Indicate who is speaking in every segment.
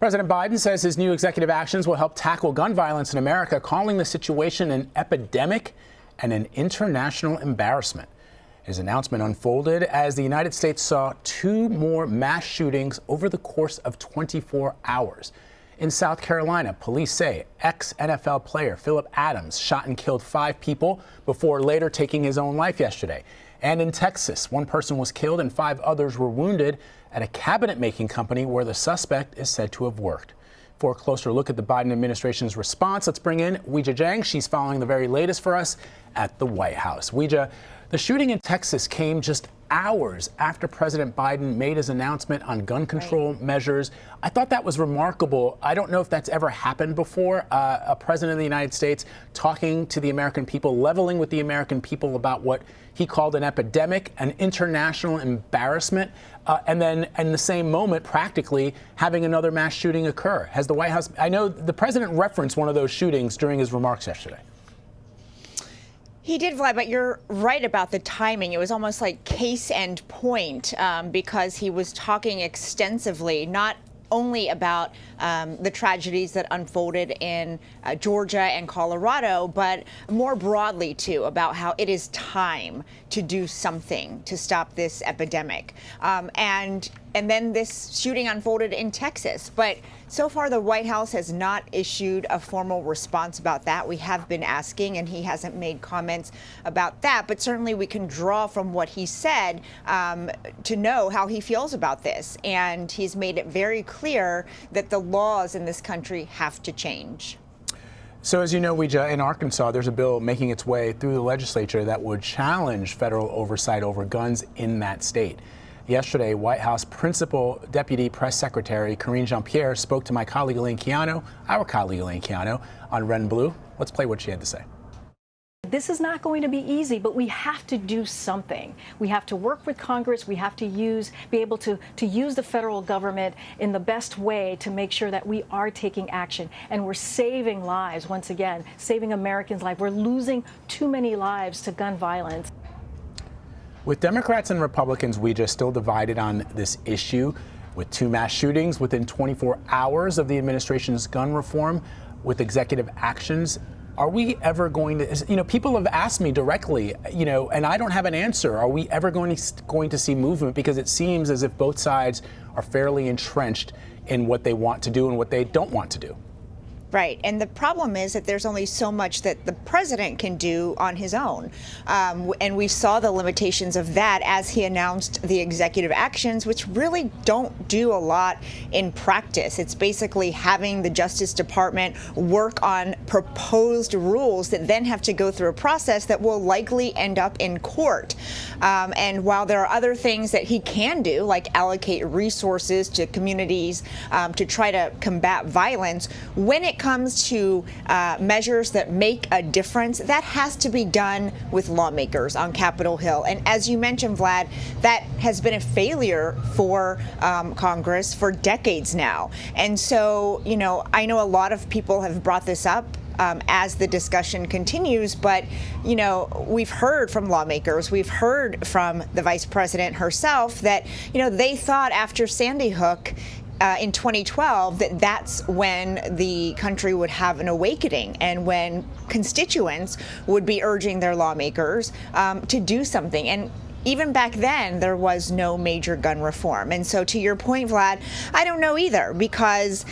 Speaker 1: President Biden says his new executive actions will help tackle gun violence in America, calling the situation an epidemic and an international embarrassment. His announcement unfolded as the United States saw 2 more mass shootings over the course of 24 hours. In South Carolina, police say ex-NFL player Philip Adams shot and killed 5 people before later taking his own life yesterday. And in Texas, 1 person was killed and 5 others were wounded at a cabinet-making company where the suspect is said to have worked. For a closer look at the Biden administration's response, let's bring in Weijia Jiang. She's following the very latest for us at the White House. Weijia, the shooting in Texas came just hours after President Biden made his announcement on gun control measures. I thought that was remarkable. I don't know if that's ever happened before. A president of the United States talking to the American people, leveling with the American people about what he called an epidemic, an international embarrassment, and then in the same moment, practically having another mass shooting occur. Has the White House, I know the president referenced one of those shootings during his remarks yesterday.
Speaker 2: He did, Vlad, but you're right about the timing. It was almost like case and point because he was talking extensively, not only about the tragedies that unfolded in Georgia and Colorado, but more broadly, too, about how it is time to do something to stop this epidemic. And then this shooting unfolded in Texas. But so far, the White House has not issued a formal response about that. We have been asking, and he hasn't made comments about that. But certainly we can draw from what he said to know how he feels about this. And he's made it very clear that the laws in this country have to change.
Speaker 1: So as you know, Weijia, in Arkansas, there's a bill making its way through the legislature that would challenge federal oversight over guns in that state. Yesterday, White House Principal Deputy Press Secretary Karine Jean-Pierre spoke to my colleague Elaine Quijano, our colleague Elaine Quijano, on Red and Blue. Let's play what she had to say.
Speaker 3: This is not going to be easy, but we have to do something. We have to work with Congress. We have to be able to use the federal government in the best way to make sure that we are taking action and we're saving lives, once again, saving Americans' lives. We're losing too many lives to gun violence.
Speaker 1: With Democrats and Republicans, Weijia, still divided on this issue, with 2 mass shootings within 24 hours of the administration's gun reform, with executive actions. Are we ever going to, people have asked me directly, and I don't have an answer. Are we ever going to see movement? Because it seems as if both sides are fairly entrenched in what they want to do and what they don't want to do.
Speaker 2: Right. And the problem is that there's only so much that the president can do on his own. And we saw the limitations of that as he announced the executive actions, which really don't do a lot in practice. It's basically having the Justice Department work on proposed rules that then have to go through a process that will likely end up in court. And while there are other things that he can do, like allocate resources to communities to try to combat violence, when it comes to measures that make a difference, that has to be done with lawmakers on Capitol Hill. And as you mentioned, Vlad, that has been a failure for Congress for decades now. And so, I know a lot of people have brought this up as the discussion continues. But, we've heard from lawmakers, we've heard from the vice president herself that, they thought after Sandy Hook in 2012 that's when the country would have an awakening and when constituents would be urging their lawmakers to do something. And even back then, there was no major gun reform. And so to your point, Vlad, I don't know either, because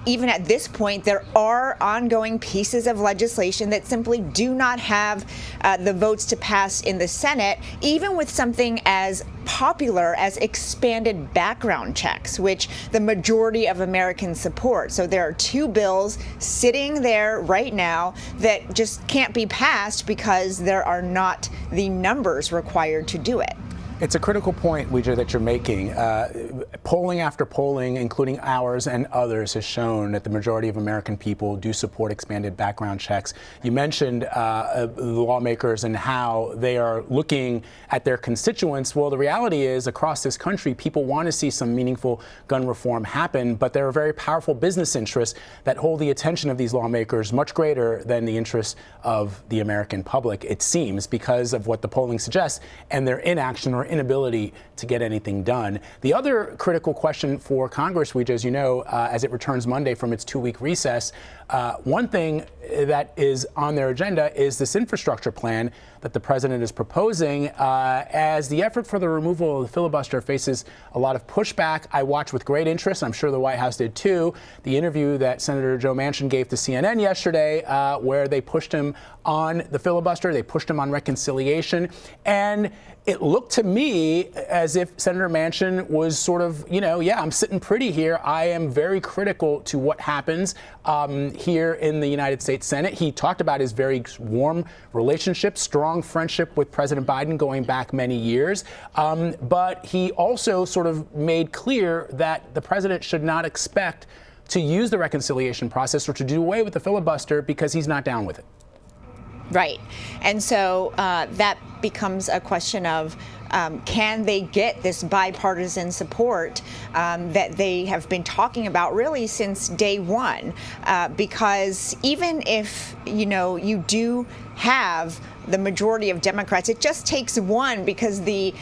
Speaker 2: even at this point, there are ongoing pieces of legislation that simply do not have the votes to pass in the Senate, even with something as popular as expanded background checks, which the majority of Americans support. So there are 2 bills sitting there right now that just can't be passed because there are not the numbers required to do it.
Speaker 1: It's a critical point, Weijia, that you're making. Polling after polling, including ours and others, has shown that the majority of American people do support expanded background checks. You mentioned lawmakers and how they are looking at their constituents. Well, the reality is, across this country, people want to see some meaningful gun reform happen, but there are very powerful business interests that hold the attention of these lawmakers much greater than the interests of the American public, it seems, because of what the polling suggests, and their inaction or or inability to get anything done. The other critical question for Congress, which, as you know, as it returns Monday from its 2-week recess, one thing that is on their agenda is this infrastructure plan that the president is proposing, as the effort for the removal of the filibuster faces a lot of pushback. I watched with great interest, I'm sure the White House did too, the interview that Senator Joe Manchin gave to CNN yesterday, where they pushed him on the filibuster, they pushed him on reconciliation, and it looked to me as if Senator Manchin was sort of, yeah, I'm sitting pretty here. I am very critical to what happens here in the United States Senate. He talked about his very warm relationship, strong friendship with President Biden going back many years. But he also sort of made clear that the president should not expect to use the reconciliation process or to do away with the filibuster because he's not down with it.
Speaker 2: Right. And so that becomes a question of can they get this bipartisan support that they have been talking about really since day one? Because even if, you do have the majority of Democrats, it just takes one because the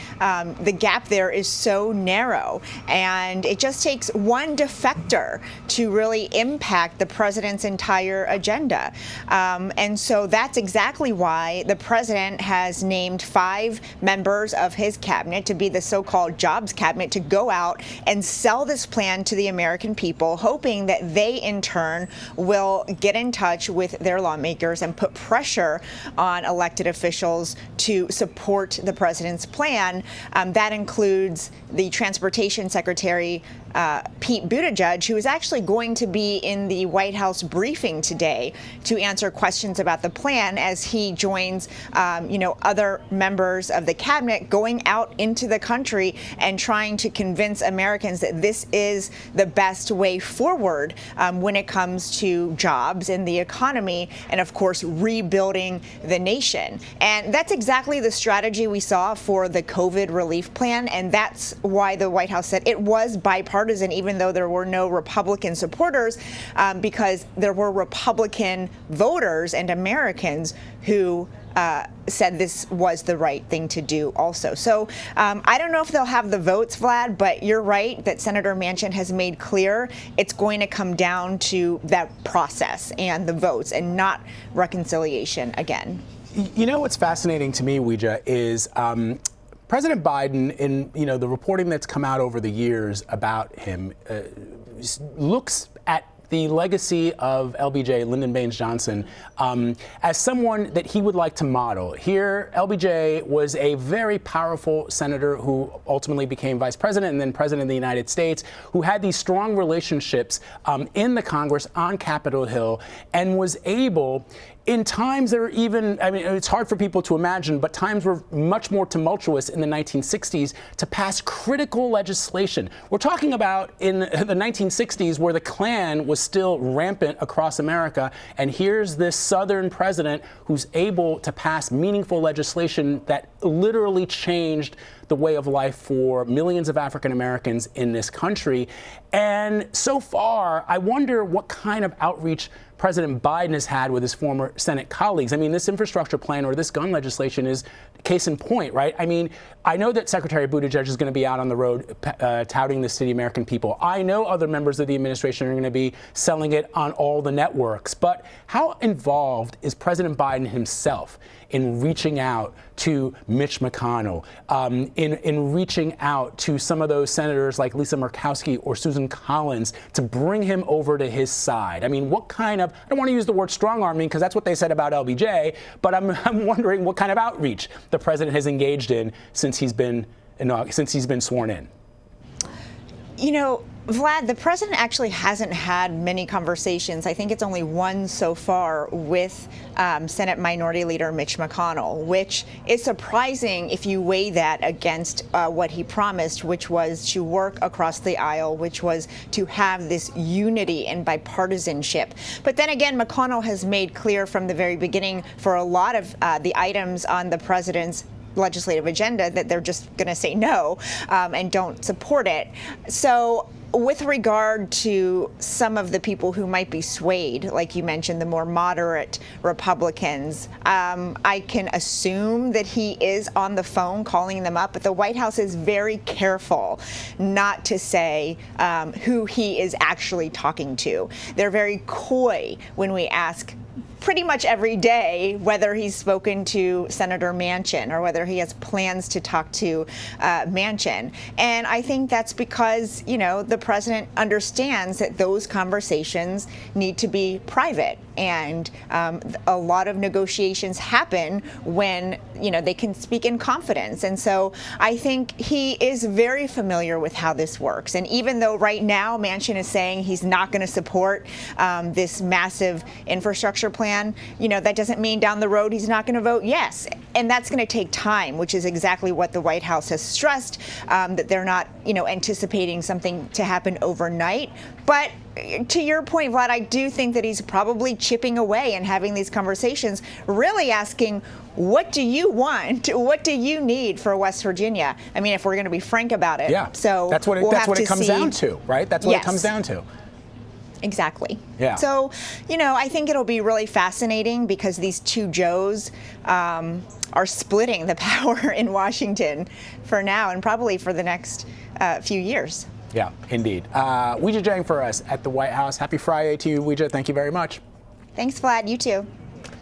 Speaker 2: gap there is so narrow, and it just takes one defector to really impact the president's entire agenda. And so that's exactly why the president has named 5 members of his cabinet to be the so-called jobs cabinet to go out and sell this plan to the American people, hoping that they in turn will get in touch with their lawmakers and put pressure on elected officials to support the president's plan. That includes the Transportation Secretary, Pete Buttigieg, who is actually going to be in the White House briefing today to answer questions about the plan as he joins, other members of the cabinet going out into the country and trying to convince Americans that this is the best way forward when it comes to jobs and the economy and, of course, rebuilding the nation. And that's exactly the strategy we saw for the COVID relief plan. And that's why the White House said it was bipartisan, even though there were no Republican supporters, because there were Republican voters and Americans who said this was the right thing to do also. So I don't know if they'll have the votes, Vlad, but you're right that Senator Manchin has made clear it's going to come down to that process and the votes and not reconciliation again.
Speaker 1: What's fascinating to me, Weijia, is President Biden, in the reporting that's come out over the years about him, looks at the legacy of LBJ, Lyndon Baines Johnson, as someone that he would like to model. Here, LBJ was a very powerful senator who ultimately became vice president and then president of the United States, who had these strong relationships in the Congress on Capitol Hill and was able, in times that are even, it's hard for people to imagine, but times were much more tumultuous in the 1960s, to pass critical legislation. We're talking about in the 1960s where the Klan was still rampant across America, and here's this Southern president who's able to pass meaningful legislation that literally changed the way of life for millions of African Americans in this country. And so far, I wonder what kind of outreach President Biden has had with his former Senate colleagues. This infrastructure plan or this gun legislation is case in point, right? I know that Secretary Buttigieg is going to be out on the road touting this to the American people. I know other members of the administration are going to be selling it on all the networks. But how involved is President Biden himself in reaching out to Mitch McConnell, in reaching out to some of those senators like Lisa Murkowski or Susan Collins to bring him over to his side? What kind of, I don't want to use the word strong-arming because that's what they said about LBJ, but I'm wondering what kind of outreach the president has engaged in since he's been sworn in.
Speaker 2: Vlad, the president actually hasn't had many conversations. I think it's only one so far with Senate Minority Leader Mitch McConnell, which is surprising if you weigh that against what he promised, which was to work across the aisle, which was to have this unity and bipartisanship. But then again, McConnell has made clear from the very beginning for a lot of the items on the president's legislative agenda, that they're just going to say no and don't support it. So with regard to some of the people who might be swayed, like you mentioned, the more moderate Republicans, I can assume that he is on the phone calling them up, but the White House is very careful not to say who he is actually talking to. They're very coy when we ask pretty much every day whether he's spoken to Senator Manchin or whether he has plans to talk to Manchin. And I think that's because, you know, the president understands that those conversations need to be private. And a lot of negotiations happen when, you know, they can speak in confidence. And so I think he is very familiar with how this works. And even though right now Manchin is saying he's not going to support this massive infrastructure plan, you know, that doesn't mean down the road he's not going to vote yes. And that's going to take time, which is exactly what the White House has stressed, that they're not, you know, anticipating something to happen overnight. But to your point, Vlad, I do think that he's probably chipping away and having these conversations, really asking, what do you want? What do you need for West Virginia? I mean, if we're going to be frank about it.
Speaker 1: Yeah.
Speaker 2: So
Speaker 1: that's what it comes down to, right? That's what it comes down to.
Speaker 2: Exactly.
Speaker 1: Yeah.
Speaker 2: So, you know, I think it'll be really fascinating because these two Joes are splitting the power in Washington for now and probably for the next few years.
Speaker 1: Yeah, indeed. Weijia Jiang for us at the White House. Happy Friday to you, Weijia. Thank you very much.
Speaker 2: Thanks, Vlad. You too.